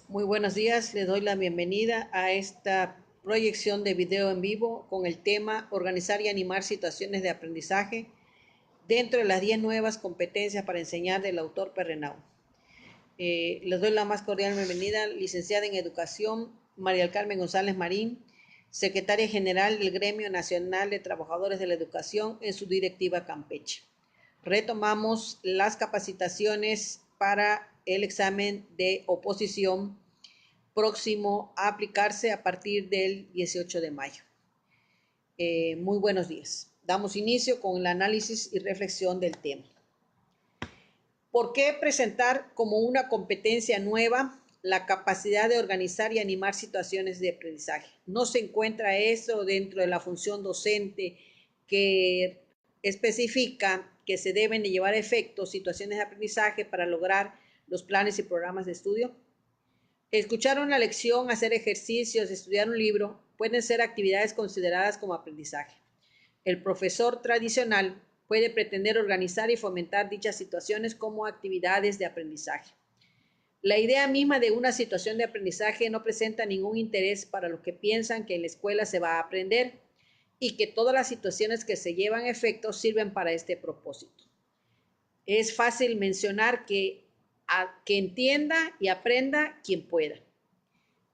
Muy buenos días, les doy la bienvenida a esta proyección de video en vivo con el tema Organizar y animar situaciones de aprendizaje dentro de las 10 nuevas competencias para enseñar del autor Perrenau. Les doy la más cordial bienvenida, licenciada en Educación, María del Carmen González Marín, secretaria general del Gremio Nacional de Trabajadores de la Educación en su directiva Campeche. Retomamos las capacitaciones para el examen de oposición próximo a aplicarse a partir del 18 de mayo. Muy buenos días. Damos inicio con el análisis y reflexión del tema. ¿Por qué presentar como una competencia nueva la capacidad de organizar y animar situaciones de aprendizaje? No se encuentra eso dentro de la función docente que especifica que se deben de llevar a efecto situaciones de aprendizaje para lograr los planes y programas de estudio. Escuchar una lección, hacer ejercicios, estudiar un libro pueden ser actividades consideradas como aprendizaje. El profesor tradicional puede pretender organizar y fomentar dichas situaciones como actividades de aprendizaje. La idea misma de una situación de aprendizaje no presenta ningún interés para los que piensan que en la escuela se va a aprender y que todas las situaciones que se llevan a efecto sirven para este propósito. Es fácil mencionar que entienda y aprenda quien pueda.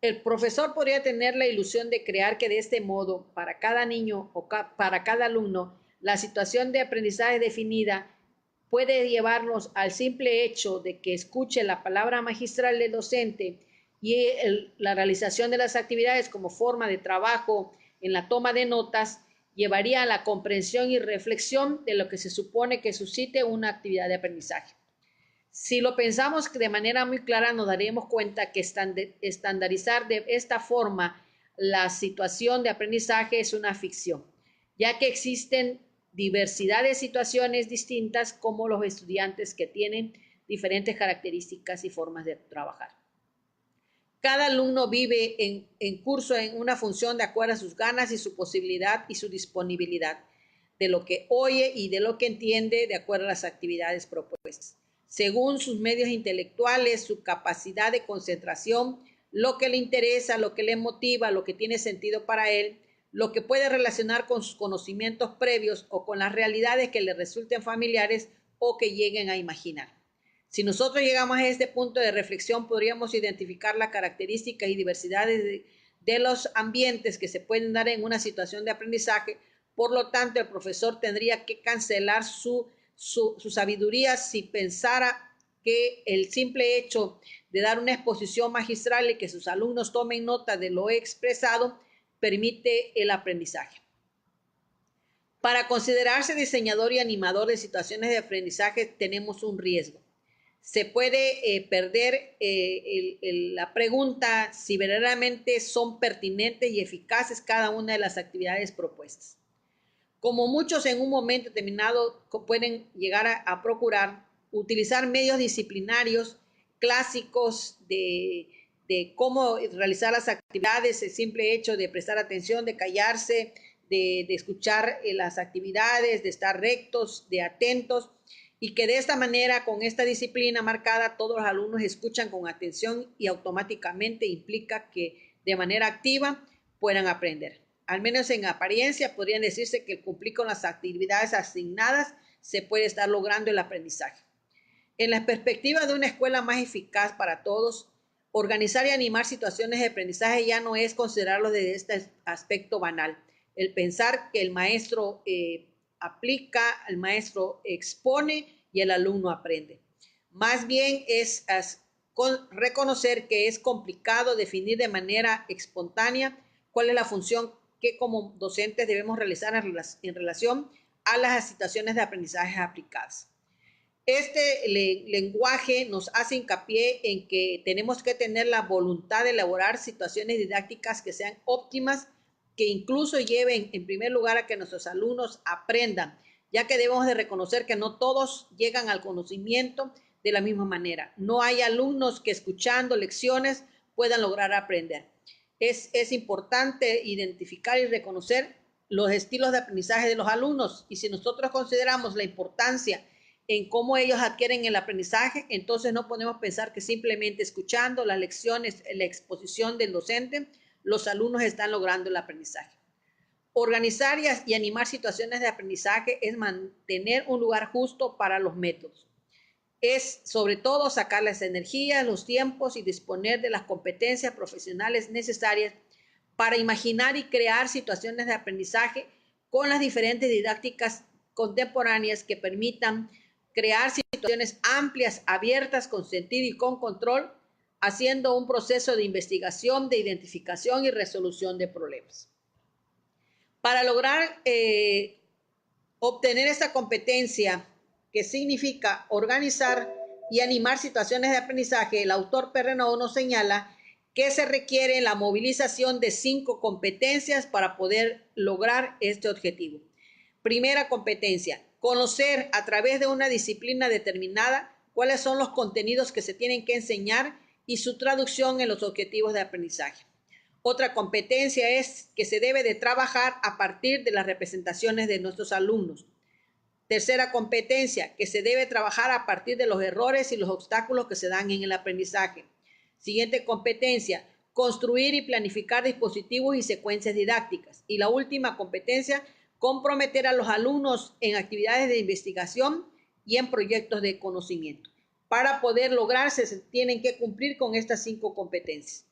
El profesor podría tener la ilusión de crear que de este modo, para cada niño o para cada alumno, la situación de aprendizaje definida puede llevarnos al simple hecho de que escuche la palabra magistral del docente y la realización de las actividades como forma de trabajo en la toma de notas, llevaría a la comprensión y reflexión de lo que se supone que suscite una actividad de aprendizaje. Si lo pensamos de manera muy clara, nos daremos cuenta que estandarizar de esta forma la situación de aprendizaje es una ficción, ya que existen diversidad de situaciones distintas como los estudiantes que tienen diferentes características y formas de trabajar. Cada alumno vive en curso en una función de acuerdo a sus ganas y su posibilidad y su disponibilidad, de lo que oye y de lo que entiende de acuerdo a las actividades propuestas, según sus medios intelectuales, su capacidad de concentración, lo que le interesa, lo que le motiva, lo que tiene sentido para él, lo que puede relacionar con sus conocimientos previos o con las realidades que le resulten familiares o que lleguen a imaginar. Si nosotros llegamos a este punto de reflexión, podríamos identificar las características y diversidades de los ambientes que se pueden dar en una situación de aprendizaje. Por lo tanto, el profesor tendría que cancelar su sabiduría si pensara que el simple hecho de dar una exposición magistral y que sus alumnos tomen nota de lo expresado permite el aprendizaje. Para considerarse diseñador y animador de situaciones de aprendizaje tenemos un riesgo. Se puede perder la pregunta si verdaderamente son pertinentes y eficaces cada una de las actividades propuestas. Como muchos en un momento determinado pueden llegar a procurar utilizar medios disciplinarios clásicos de cómo realizar las actividades, el simple hecho de prestar atención, de callarse, de escuchar las actividades, de estar rectos, de atentos, y que de esta manera, con esta disciplina marcada, todos los alumnos escuchan con atención y automáticamente implica que de manera activa puedan aprender. Al menos en apariencia podrían decirse que el cumplir con las actividades asignadas se puede estar logrando el aprendizaje. En la perspectiva de una escuela más eficaz para todos, organizar y animar situaciones de aprendizaje ya no es considerarlo desde este aspecto banal. El pensar que el maestro aplica, el maestro expone y el alumno aprende. Más bien es reconocer que es complicado definir de manera espontánea cuál es la función que como docentes debemos realizar en relación a las situaciones de aprendizaje aplicadas. Este lenguaje nos hace hincapié en que tenemos que tener la voluntad de elaborar situaciones didácticas que sean óptimas, que incluso lleven en primer lugar a que nuestros alumnos aprendan, ya que debemos de reconocer que no todos llegan al conocimiento de la misma manera. No hay alumnos que escuchando lecciones puedan lograr aprender. Es importante identificar y reconocer los estilos de aprendizaje de los alumnos, y si nosotros consideramos la importancia en cómo ellos adquieren el aprendizaje, entonces no podemos pensar que simplemente escuchando las lecciones, la exposición del docente, los alumnos están logrando el aprendizaje. Organizar y animar situaciones de aprendizaje es mantener un lugar justo para los métodos. Es sobre todo sacar las energías, los tiempos y disponer de las competencias profesionales necesarias para imaginar y crear situaciones de aprendizaje con las diferentes didácticas contemporáneas que permitan crear situaciones amplias, abiertas, con sentido y con control, haciendo un proceso de investigación, de identificación y resolución de problemas. Para lograr obtener esta competencia, que significa organizar y animar situaciones de aprendizaje, el autor Perrenot nos señala que se requiere la movilización de 5 competencias para poder lograr este objetivo. Primera competencia, conocer a través de una disciplina determinada cuáles son los contenidos que se tienen que enseñar y su traducción en los objetivos de aprendizaje. Otra competencia es que se debe de trabajar a partir de las representaciones de nuestros alumnos. Tercera competencia, que se debe trabajar a partir de los errores y los obstáculos que se dan en el aprendizaje. Siguiente competencia, construir y planificar dispositivos y secuencias didácticas. Y la última competencia, comprometer a los alumnos en actividades de investigación y en proyectos de conocimiento. Para poder lograrse, se tienen que cumplir con estas 5 competencias.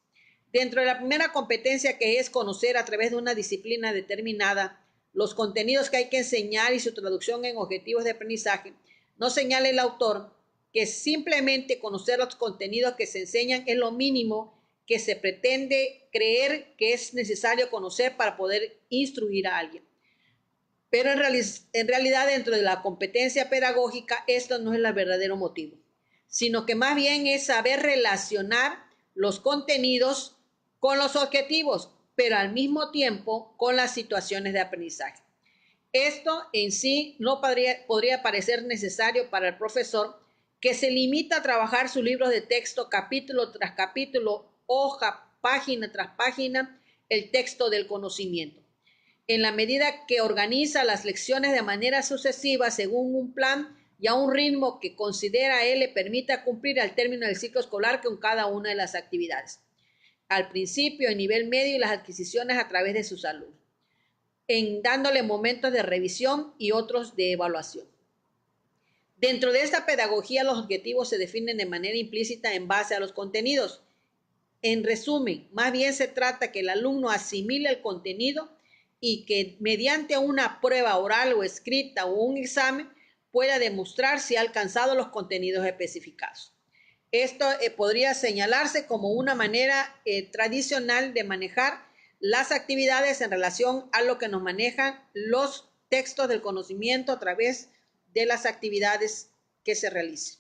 Dentro de la primera competencia, que es conocer a través de una disciplina determinada los contenidos que hay que enseñar y su traducción en objetivos de aprendizaje, nos señala el autor que simplemente conocer los contenidos que se enseñan es lo mínimo que se pretende creer que es necesario conocer para poder instruir a alguien. Pero en realidad, dentro de la competencia pedagógica, esto no es el verdadero motivo, sino que más bien es saber relacionar los contenidos con los objetivos, pero al mismo tiempo con las situaciones de aprendizaje. Esto en sí no podría parecer necesario para el profesor, que se limita a trabajar sus libros de texto capítulo tras capítulo, hoja, página tras página, el texto del conocimiento. En la medida que organiza las lecciones de manera sucesiva según un plan y a un ritmo que considera él le permita cumplir al término del ciclo escolar con cada una de las actividades. Al principio, en nivel medio y las adquisiciones a través de sus alumnos, en dándole momentos de revisión y otros de evaluación. Dentro de esta pedagogía, los objetivos se definen de manera implícita en base a los contenidos. En resumen, más bien se trata que el alumno asimile el contenido y que mediante una prueba oral o escrita o un examen pueda demostrar si ha alcanzado los contenidos especificados. Esto podría señalarse como una manera tradicional de manejar las actividades en relación a lo que nos manejan los textos del conocimiento a través de las actividades que se realicen.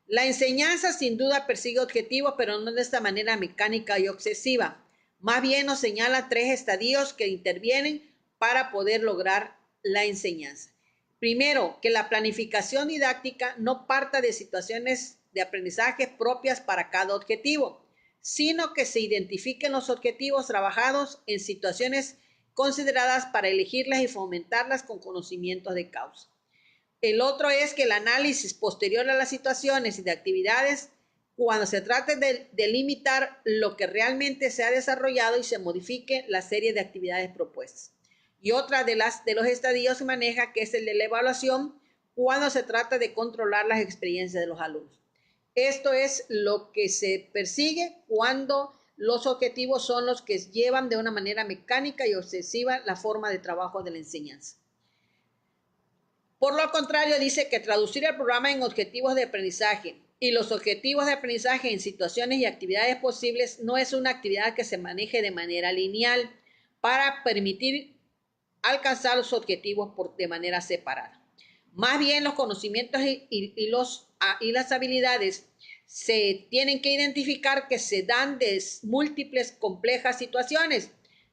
La enseñanza sin duda persigue objetivos, pero no de esta manera mecánica y obsesiva. Más bien nos señala 3 estadios que intervienen para poder lograr la enseñanza. Primero, que la planificación didáctica no parta de situaciones de aprendizaje propias para cada objetivo, sino que se identifiquen los objetivos trabajados en situaciones consideradas para elegirlas y fomentarlas con conocimientos de causa. El otro es que el análisis posterior a las situaciones y de actividades, cuando se trate de limitar lo que realmente se ha desarrollado y se modifique la serie de actividades propuestas. Y otra de los estadios se maneja, que es el de la evaluación, cuando se trata de controlar las experiencias de los alumnos. Esto es lo que se persigue cuando los objetivos son los que llevan de una manera mecánica y obsesiva la forma de trabajo de la enseñanza. Por lo contrario, dice que traducir el programa en objetivos de aprendizaje y los objetivos de aprendizaje en situaciones y actividades posibles no es una actividad que se maneje de manera lineal para permitir alcanzar los objetivos de manera separada. Más bien, los conocimientos y las habilidades se tienen que identificar que se dan de múltiples complejas situaciones,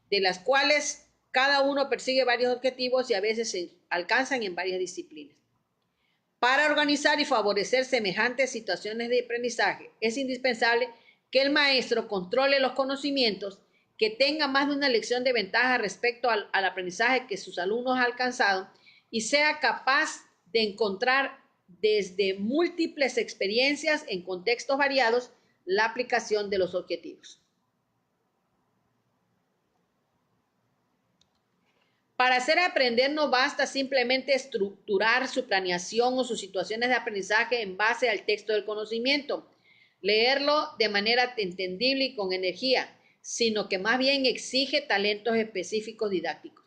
de las cuales cada uno persigue varios objetivos y a veces se alcanzan en varias disciplinas. Para organizar y favorecer semejantes situaciones de aprendizaje, es indispensable que el maestro controle los conocimientos, que tenga más de una lección de ventaja respecto al aprendizaje que sus alumnos han alcanzado y sea capaz de encontrar desde múltiples experiencias en contextos variados la aplicación de los objetivos. Para hacer aprender no basta simplemente estructurar su planeación o sus situaciones de aprendizaje en base al texto del conocimiento, leerlo de manera entendible y con energía, sino que más bien exige talentos específicos didácticos.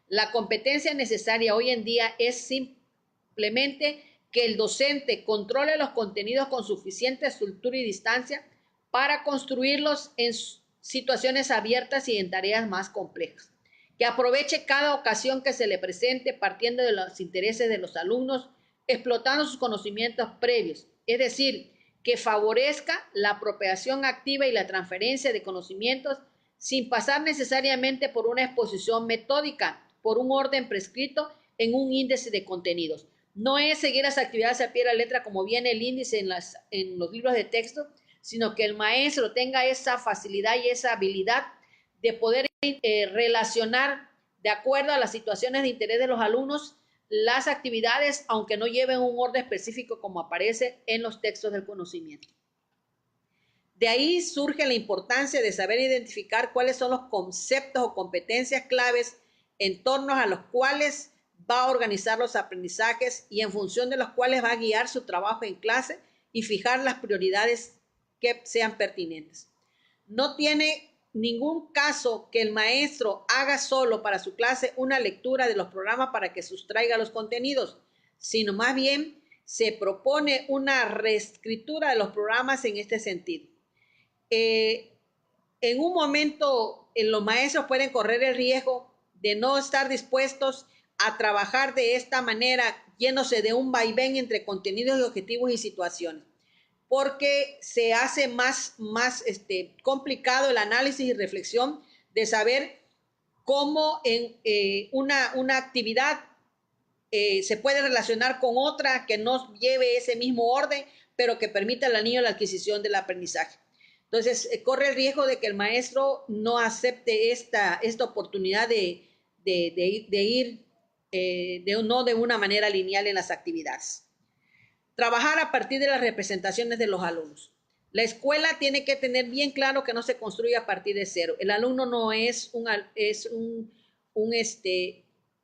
La competencia necesaria hoy en día es simplemente que el docente controle los contenidos con suficiente estructura y distancia para construirlos en situaciones abiertas y en tareas más complejas. Que aproveche cada ocasión que se le presente partiendo de los intereses de los alumnos, explotando sus conocimientos previos, es decir, que favorezca la apropiación activa y la transferencia de conocimientos sin pasar necesariamente por una exposición metódica, por un orden prescrito en un índice de contenidos. No es seguir las actividades a pie de la letra como viene el índice en los libros de texto, sino que el maestro tenga esa facilidad y esa habilidad de poder relacionar de acuerdo a las situaciones de interés de los alumnos las actividades, aunque no lleven un orden específico como aparece en los textos del conocimiento. De ahí surge la importancia de saber identificar cuáles son los conceptos o competencias claves en torno a los cuales va a organizar los aprendizajes y en función de los cuales va a guiar su trabajo en clase y fijar las prioridades que sean pertinentes. No tiene ningún caso que el maestro haga solo para su clase una lectura de los programas para que sustraiga los contenidos, sino más bien se propone una reescritura de los programas en este sentido. En un momento, los maestros pueden correr el riesgo de no estar dispuestos a trabajar de esta manera, yéndose de un vaivén entre contenidos y objetivos y situaciones, porque se hace más complicado el análisis y reflexión de saber cómo en una actividad se puede relacionar con otra que no lleve ese mismo orden, pero que permita al niño la adquisición del aprendizaje. Entonces, corre el riesgo de que el maestro no acepte esta oportunidad de ir no de una manera lineal en las actividades. Trabajar a partir de las representaciones de los alumnos. La escuela tiene que tener bien claro que no se construye a partir de cero. El alumno no es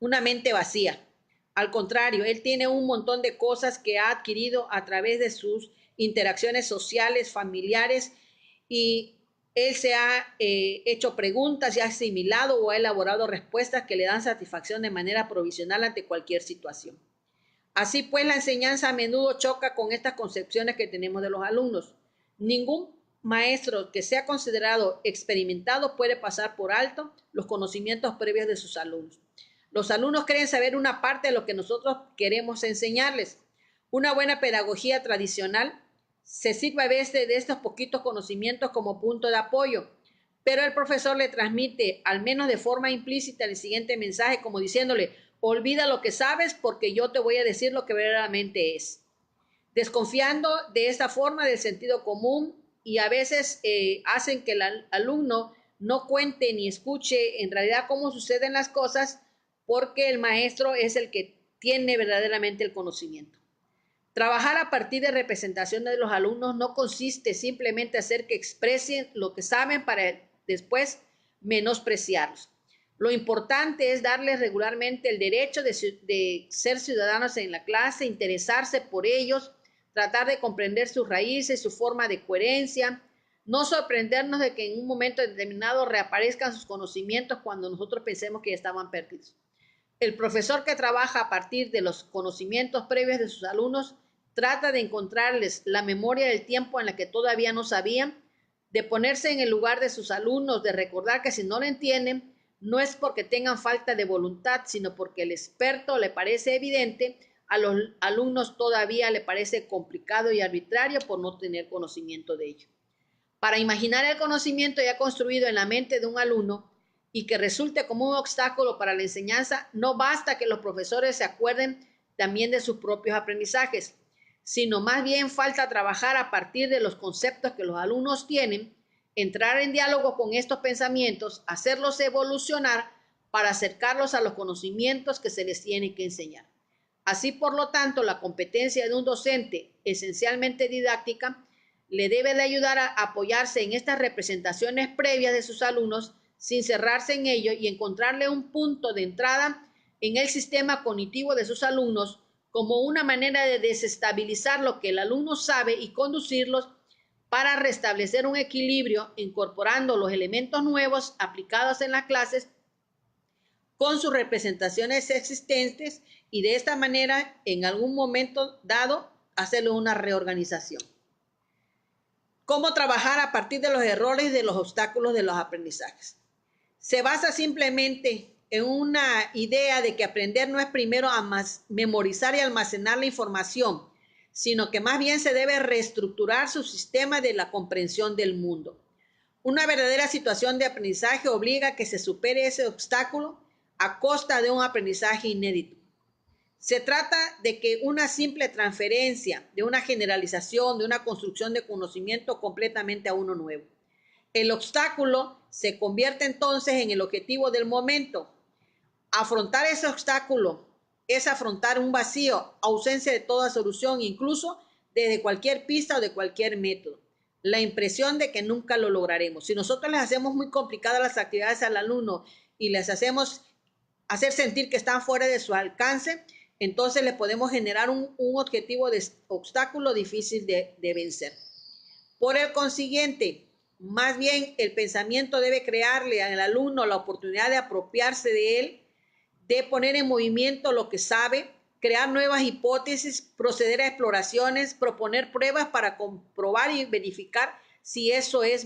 una mente vacía. Al contrario, él tiene un montón de cosas que ha adquirido a través de sus interacciones sociales, familiares, y él se ha hecho preguntas y ha asimilado o ha elaborado respuestas que le dan satisfacción de manera provisional ante cualquier situación. Así pues, la enseñanza a menudo choca con estas concepciones que tenemos de los alumnos. Ningún maestro que sea considerado experimentado puede pasar por alto los conocimientos previos de sus alumnos. Los alumnos creen saber una parte de lo que nosotros queremos enseñarles. Una buena pedagogía tradicional se sirve a veces de estos poquitos conocimientos como punto de apoyo, pero el profesor le transmite, al menos de forma implícita, el siguiente mensaje como diciéndole: olvida lo que sabes porque yo te voy a decir lo que verdaderamente es. Desconfiando de esta forma del sentido común y a veces hacen que el alumno no cuente ni escuche en realidad cómo suceden las cosas, porque el maestro es el que tiene verdaderamente el conocimiento. Trabajar a partir de representación de los alumnos no consiste simplemente en hacer que expresen lo que saben para después menospreciarlos. Lo importante es darles regularmente el derecho de ser ciudadanos en la clase, interesarse por ellos, tratar de comprender sus raíces, su forma de coherencia, no sorprendernos de que en un momento determinado reaparezcan sus conocimientos cuando nosotros pensemos que ya estaban perdidos. El profesor que trabaja a partir de los conocimientos previos de sus alumnos trata de encontrarles la memoria del tiempo en la que todavía no sabían, de ponerse en el lugar de sus alumnos, de recordar que si no lo entienden, no es porque tengan falta de voluntad, sino porque el experto le parece evidente, a los alumnos todavía le parece complicado y arbitrario por no tener conocimiento de ello. Para imaginar el conocimiento ya construido en la mente de un alumno y que resulte como un obstáculo para la enseñanza, no basta que los profesores se acuerden también de sus propios aprendizajes, sino más bien falta trabajar a partir de los conceptos que los alumnos tienen, entrar en diálogo con estos pensamientos, hacerlos evolucionar para acercarlos a los conocimientos que se les tiene que enseñar. Así, por lo tanto, la competencia de un docente esencialmente didáctica le debe de ayudar a apoyarse en estas representaciones previas de sus alumnos sin cerrarse en ello y encontrarle un punto de entrada en el sistema cognitivo de sus alumnos como una manera de desestabilizar lo que el alumno sabe y conducirlos para restablecer un equilibrio incorporando los elementos nuevos aplicados en las clases con sus representaciones existentes y de esta manera en algún momento dado hacerle una reorganización. ¿Cómo trabajar a partir de los errores y de los obstáculos de los aprendizajes? Se basa simplemente en una idea de que aprender no es primero memorizar y almacenar la información, sino que más bien se debe reestructurar su sistema de la comprensión del mundo. Una verdadera situación de aprendizaje obliga a que se supere ese obstáculo a costa de un aprendizaje inédito. Se trata de que una simple transferencia, de una generalización, de una construcción de conocimiento completamente a uno nuevo. El obstáculo se convierte entonces en el objetivo del momento. Afrontar ese obstáculo es afrontar un vacío, ausencia de toda solución, incluso desde cualquier pista o de cualquier método. La impresión de que nunca lo lograremos. Si nosotros les hacemos muy complicadas las actividades al alumno y les hacemos hacer sentir que están fuera de su alcance, entonces les podemos generar un objetivo de obstáculo difícil de vencer. Por el consiguiente, más bien el pensamiento debe crearle al alumno la oportunidad de apropiarse de él, de poner en movimiento lo que sabe, crear nuevas hipótesis, proceder a exploraciones, proponer pruebas para comprobar y verificar si eso es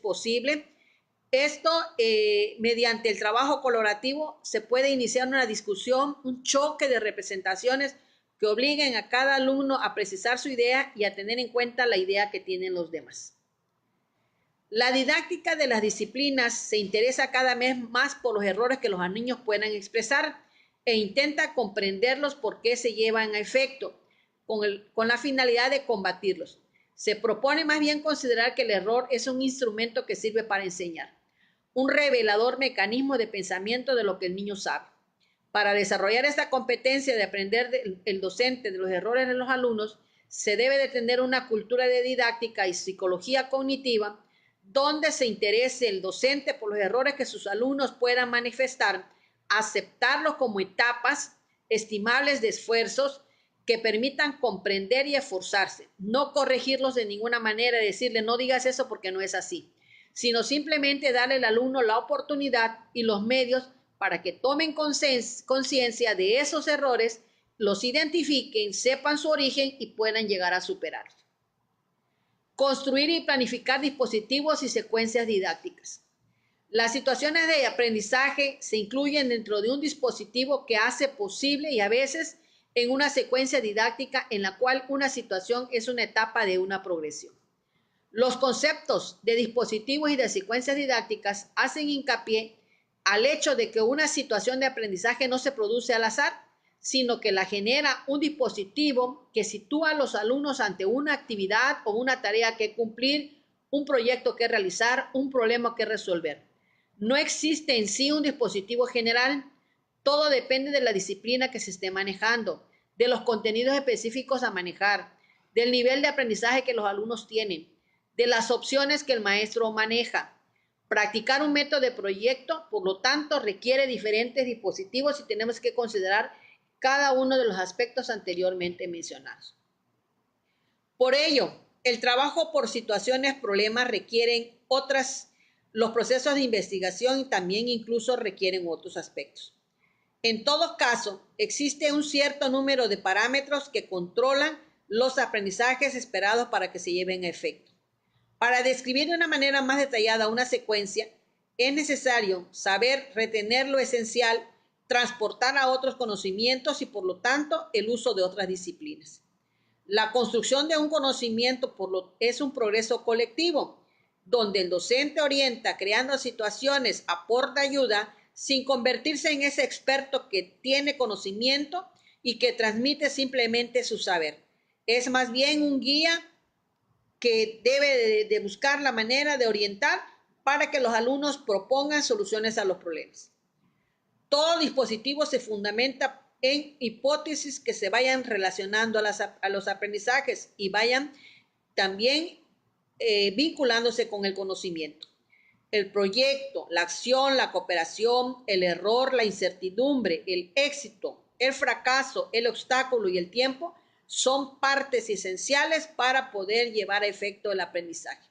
posible. Esto, mediante el trabajo colaborativo, se puede iniciar una discusión, un choque de representaciones que obliguen a cada alumno a precisar su idea y a tener en cuenta la idea que tienen los demás. La didáctica de las disciplinas se interesa cada vez más por los errores que los niños puedan expresar e intenta comprenderlos por qué se llevan a efecto, con la finalidad de combatirlos. Se propone más bien considerar que el error es un instrumento que sirve para enseñar, un revelador mecanismo de pensamiento de lo que el niño sabe. Para desarrollar esta competencia de aprender el docente de los errores de los alumnos, se debe de tener una cultura de didáctica y psicología cognitiva donde se interese el docente por los errores que sus alumnos puedan manifestar, aceptarlos como etapas estimables de esfuerzos que permitan comprender y esforzarse, no corregirlos de ninguna manera, decirle no digas eso porque no es así, sino simplemente darle al alumno la oportunidad y los medios para que tomen conciencia de esos errores, los identifiquen, sepan su origen y puedan llegar a superarlos. Construir y planificar dispositivos y secuencias didácticas. Las situaciones de aprendizaje se incluyen dentro de un dispositivo que hace posible y a veces en una secuencia didáctica en la cual una situación es una etapa de una progresión. Los conceptos de dispositivos y de secuencias didácticas hacen hincapié al hecho de que una situación de aprendizaje no se produce al azar, sino que la genera un dispositivo que sitúa a los alumnos ante una actividad o una tarea que cumplir, un proyecto que realizar, un problema que resolver. No existe en sí un dispositivo general, todo depende de la disciplina que se esté manejando, de los contenidos específicos a manejar, del nivel de aprendizaje que los alumnos tienen, de las opciones que el maestro maneja. Practicar un método de proyecto, por lo tanto, requiere diferentes dispositivos y tenemos que considerar cada uno de los aspectos anteriormente mencionados. Por ello, el trabajo por situaciones, problemas requieren los procesos de investigación también incluso requieren otros aspectos. En todo caso, existe un cierto número de parámetros que controlan los aprendizajes esperados para que se lleven a efecto. Para describir de una manera más detallada una secuencia, es necesario saber retener lo esencial, transportar a otros conocimientos y, por lo tanto, el uso de otras disciplinas. La construcción de un conocimiento es un progreso colectivo, donde el docente orienta creando situaciones, aporta ayuda, sin convertirse en ese experto que tiene conocimiento y que transmite simplemente su saber. Es más bien un guía que debe de buscar la manera de orientar para que los alumnos propongan soluciones a los problemas. Todo dispositivo se fundamenta en hipótesis que se vayan relacionando a los aprendizajes y vayan también vinculándose con el conocimiento. El proyecto, la acción, la cooperación, el error, la incertidumbre, el éxito, el fracaso, el obstáculo y el tiempo son partes esenciales para poder llevar a efecto el aprendizaje.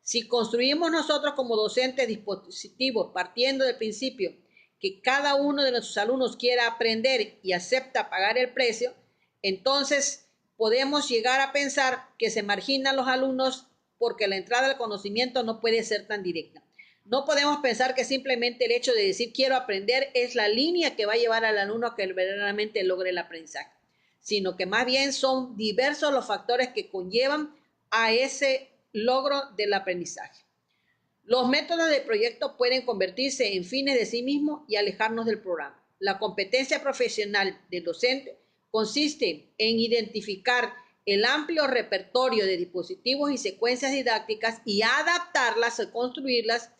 Si construimos nosotros como docentes dispositivos partiendo del principio que cada uno de nuestros alumnos quiera aprender y acepta pagar el precio, entonces podemos llegar a pensar que se marginan los alumnos porque la entrada al conocimiento no puede ser tan directa. No podemos pensar que simplemente el hecho de decir quiero aprender es la línea que va a llevar al alumno a que verdaderamente logre el aprendizaje, sino que más bien son diversos los factores que conllevan a ese logro del aprendizaje. Los métodos de proyecto pueden convertirse en fines de sí mismos y alejarnos del programa. La competencia profesional del docente consiste en identificar el amplio repertorio de dispositivos y secuencias didácticas y adaptarlas o construirlas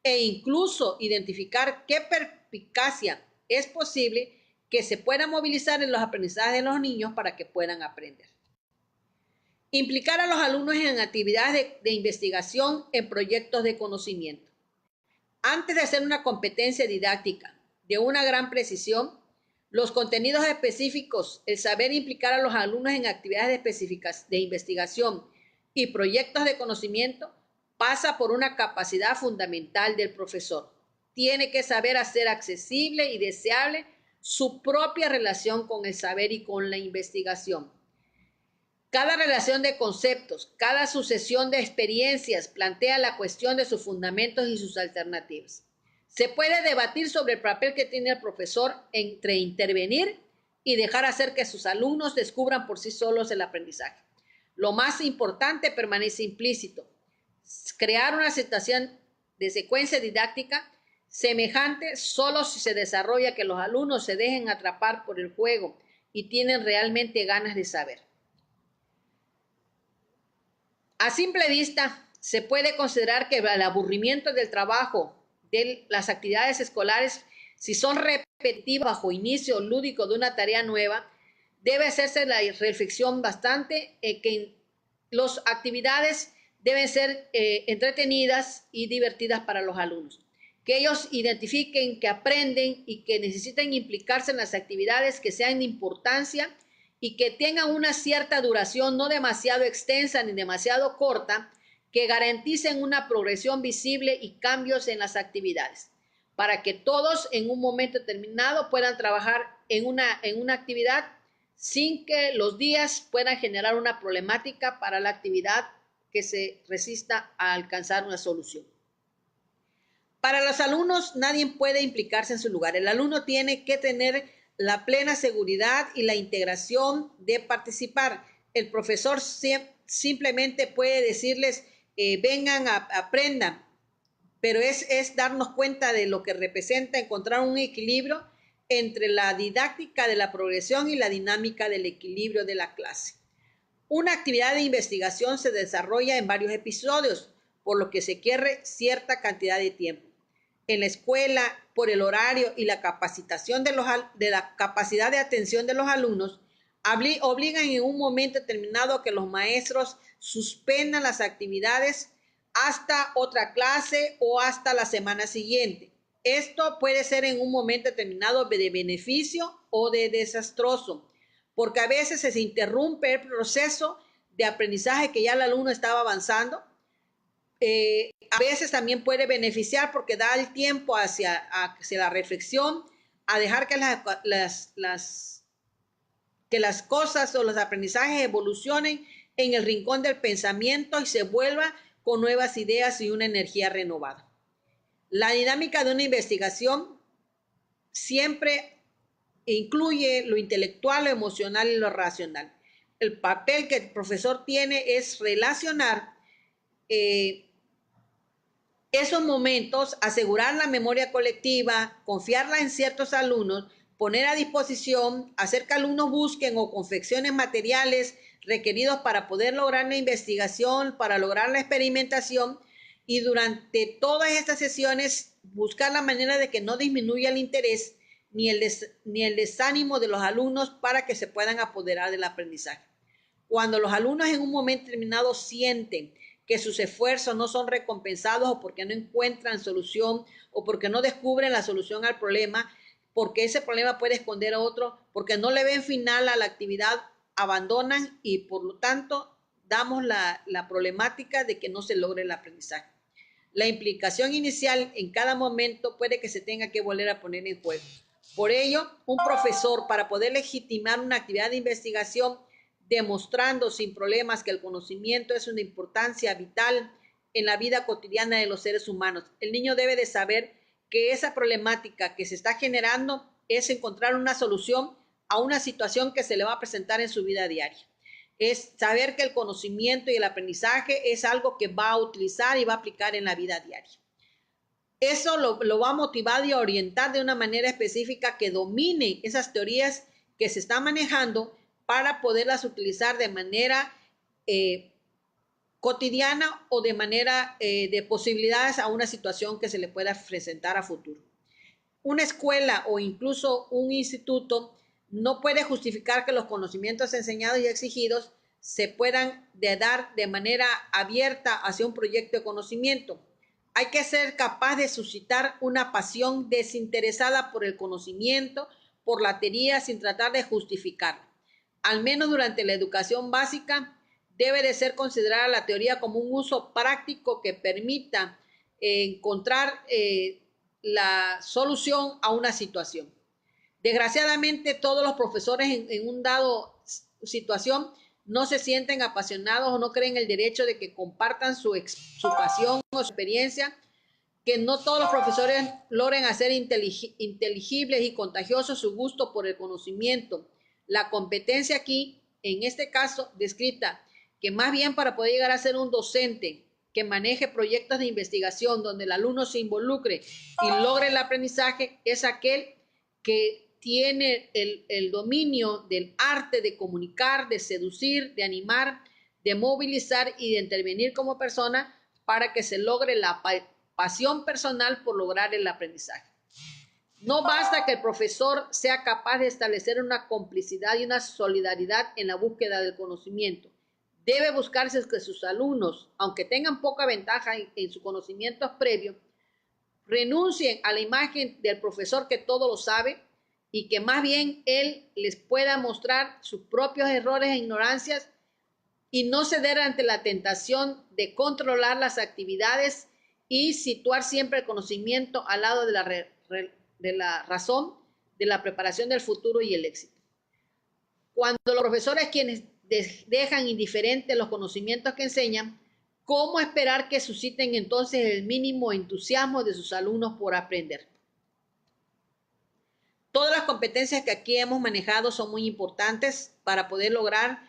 e incluso identificar qué perspicacia es posible que se pueda movilizar en los aprendizajes de los niños para que puedan aprender. Implicar a los alumnos en actividades de investigación en proyectos de conocimiento. Antes de hacer una competencia didáctica de una gran precisión, los contenidos específicos, el saber implicar a los alumnos en actividades específicas de investigación y proyectos de conocimiento pasa por una capacidad fundamental del profesor. Tiene que saber hacer accesible y deseable su propia relación con el saber y con la investigación. Cada relación de conceptos, cada sucesión de experiencias plantea la cuestión de sus fundamentos y sus alternativas. Se puede debatir sobre el papel que tiene el profesor entre intervenir y dejar hacer que sus alumnos descubran por sí solos el aprendizaje. Lo más importante permanece implícito. Crear una situación de secuencia didáctica semejante solo si se desarrolla que los alumnos se dejen atrapar por el juego y tienen realmente ganas de saber. A simple vista, se puede considerar que el aburrimiento del trabajo, de las actividades escolares, si son repetitivas bajo inicio lúdico de una tarea nueva, debe hacerse la reflexión bastante que las actividades deben ser entretenidas y divertidas para los alumnos. Que ellos identifiquen que aprenden y que necesitan implicarse en las actividades que sean de importancia y que tengan una cierta duración, no demasiado extensa ni demasiado corta, que garanticen una progresión visible y cambios en las actividades, para que todos en un momento determinado puedan trabajar en una actividad sin que los días puedan generar una problemática para la actividad que se resista a alcanzar una solución. Para los alumnos, nadie puede implicarse en su lugar. El alumno tiene que tener la plena seguridad y la integración de participar. El profesor simplemente puede decirles, vengan, aprendan, pero es darnos cuenta de lo que representa encontrar un equilibrio entre la didáctica de la progresión y la dinámica del equilibrio de la clase. Una actividad de investigación se desarrolla en varios episodios, por lo que se requiere cierta cantidad de tiempo. En la escuela, por el horario y la capacitación de la capacidad de atención de los alumnos, obligan en un momento determinado a que los maestros suspendan las actividades hasta otra clase o hasta la semana siguiente. Esto puede ser en un momento determinado de beneficio o de desastroso, porque a veces se interrumpe el proceso de aprendizaje que ya el alumno estaba avanzando. A veces también puede beneficiar porque da el tiempo hacia la reflexión, a dejar que las cosas o los aprendizajes evolucionen en el rincón del pensamiento y se vuelva con nuevas ideas y una energía renovada. La dinámica de una investigación siempre incluye lo intelectual, lo emocional y lo racional. El papel que el profesor tiene es relacionar esos momentos, asegurar la memoria colectiva, confiarla en ciertos alumnos, poner a disposición, hacer que alumnos busquen o confeccionen materiales requeridos para poder lograr la investigación, para lograr la experimentación, y durante todas estas sesiones buscar la manera de que no disminuya el interés ni el desánimo de los alumnos para que se puedan apoderar del aprendizaje. Cuando los alumnos en un momento determinado sienten que sus esfuerzos no son recompensados o porque no encuentran solución o porque no descubren la solución al problema, porque ese problema puede esconder a otro, porque no le ven final a la actividad, abandonan y por lo tanto damos la problemática de que no se logre el aprendizaje. La implicación inicial en cada momento puede que se tenga que volver a poner en juego. Por ello, un profesor, para poder legitimar una actividad de investigación, demostrando sin problemas que el conocimiento es una importancia vital en la vida cotidiana de los seres humanos, el niño debe de saber que esa problemática que se está generando es encontrar una solución a una situación que se le va a presentar en su vida diaria. Es saber que el conocimiento y el aprendizaje es algo que va a utilizar y va a aplicar en la vida diaria. Eso lo va a motivar y a orientar de una manera específica que domine esas teorías que se están manejando para poderlas utilizar de manera cotidiana o de manera de posibilidades a una situación que se le pueda presentar a futuro. Una escuela o incluso un instituto no puede justificar que los conocimientos enseñados y exigidos se puedan dar de manera abierta hacia un proyecto de conocimiento. Hay que ser capaz de suscitar una pasión desinteresada por el conocimiento, por la teoría, sin tratar de justificarla. Al menos durante la educación básica, debe de ser considerada la teoría como un uso práctico que permita encontrar la solución a una situación. Desgraciadamente, todos los profesores en un dado situación no se sienten apasionados o no creen el derecho de que compartan su pasión o su experiencia, que no todos los profesores logren hacer inteligibles y contagiosos su gusto por el conocimiento. La competencia aquí, en este caso descrita, que más bien para poder llegar a ser un docente que maneje proyectos de investigación donde el alumno se involucre y logre el aprendizaje, es aquel que tiene el dominio del arte de comunicar, de seducir, de animar, de movilizar y de intervenir como persona para que se logre la pasión personal por lograr el aprendizaje. No basta que el profesor sea capaz de establecer una complicidad y una solidaridad en la búsqueda del conocimiento. Debe buscarse que sus alumnos, aunque tengan poca ventaja en sus conocimientos previos, renuncien a la imagen del profesor que todo lo sabe y que más bien él les pueda mostrar sus propios errores e ignorancias y no ceder ante la tentación de controlar las actividades y situar siempre el conocimiento al lado de la razón, de la preparación del futuro y el éxito. Cuando los profesores quienes dejan indiferentes los conocimientos que enseñan, ¿cómo esperar que susciten entonces el mínimo entusiasmo de sus alumnos por aprender? Todas las competencias que aquí hemos manejado son muy importantes para poder lograr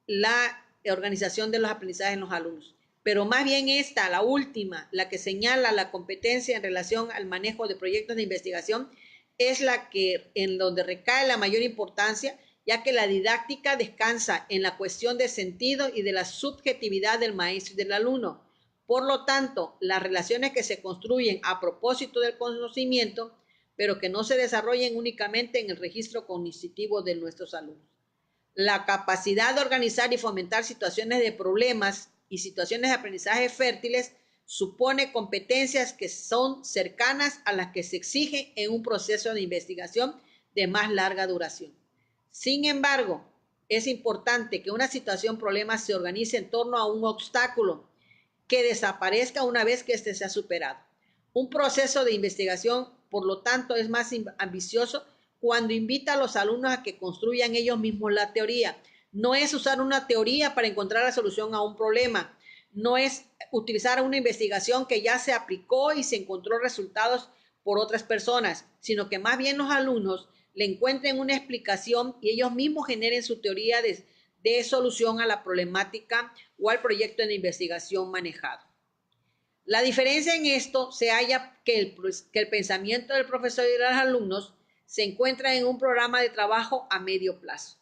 la organización de los aprendizajes en los alumnos. Pero más bien esta, la última, la que señala la competencia en relación al manejo de proyectos de investigación, es la que en donde recae la mayor importancia, ya que la didáctica descansa en la cuestión de sentido y de la subjetividad del maestro y del alumno. Por lo tanto, las relaciones que se construyen a propósito del conocimiento, pero que no se desarrollen únicamente en el registro cognitivo de nuestros alumnos. La capacidad de organizar y fomentar situaciones de problemas y situaciones de aprendizaje fértiles supone competencias que son cercanas a las que se exigen en un proceso de investigación de más larga duración. Sin embargo, es importante que una situación problema se organice en torno a un obstáculo que desaparezca una vez que éste sea superado. Un proceso de investigación, por lo tanto, es más ambicioso cuando invita a los alumnos a que construyan ellos mismos la teoría. No es usar una teoría para encontrar la solución a un problema. No es utilizar una investigación que ya se aplicó y se encontró resultados por otras personas, sino que más bien los alumnos le encuentren una explicación y ellos mismos generen su teoría de solución a la problemática o al proyecto de investigación manejado. La diferencia en esto se halla que el pensamiento del profesor y de los alumnos se encuentra en un programa de trabajo a medio plazo.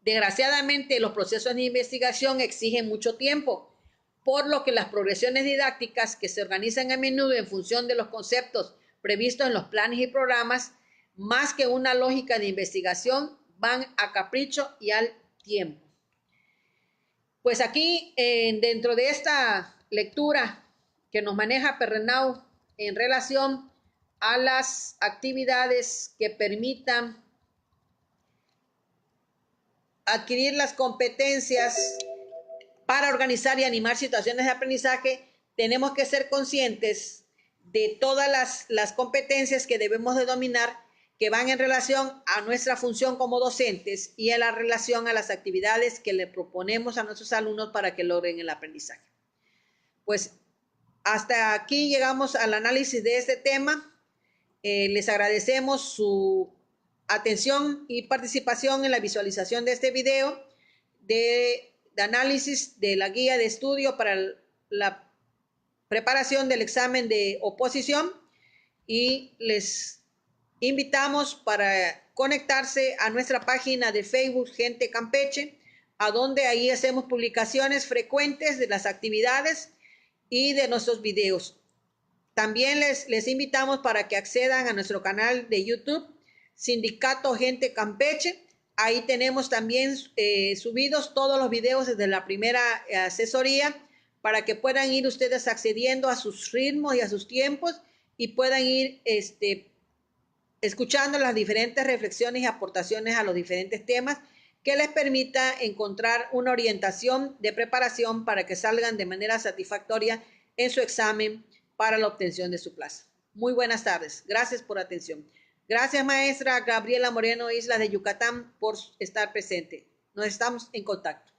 Desgraciadamente, los procesos de investigación exigen mucho tiempo, por lo que las progresiones didácticas que se organizan a menudo en función de los conceptos previstos en los planes y programas más que una lógica de investigación, van a capricho y al tiempo. Pues aquí, dentro de esta lectura que nos maneja Perrenau en relación a las actividades que permitan adquirir las competencias para organizar y animar situaciones de aprendizaje, tenemos que ser conscientes de todas las competencias que debemos de dominar, que van en relación a nuestra función como docentes y en la relación a las actividades que le proponemos a nuestros alumnos para que logren el aprendizaje. Pues hasta aquí llegamos al análisis de este tema. Les agradecemos su atención y participación en la visualización de este video de análisis de la guía de estudio para la preparación del examen de oposición, y les invitamos para conectarse a nuestra página de Facebook Gente Campeche, a donde ahí hacemos publicaciones frecuentes de las actividades y de nuestros videos. También les invitamos para que accedan a nuestro canal de YouTube, Sindicato Gente Campeche. Ahí tenemos también subidos todos los videos desde la primera asesoría, para que puedan ir ustedes accediendo a sus ritmos y a sus tiempos y puedan ir escuchando las diferentes reflexiones y aportaciones a los diferentes temas, que les permita encontrar una orientación de preparación para que salgan de manera satisfactoria en su examen para la obtención de su plaza. Muy buenas tardes. Gracias por atención. Gracias, maestra Gabriela Moreno Isla de Yucatán, por estar presente. Nos estamos en contacto.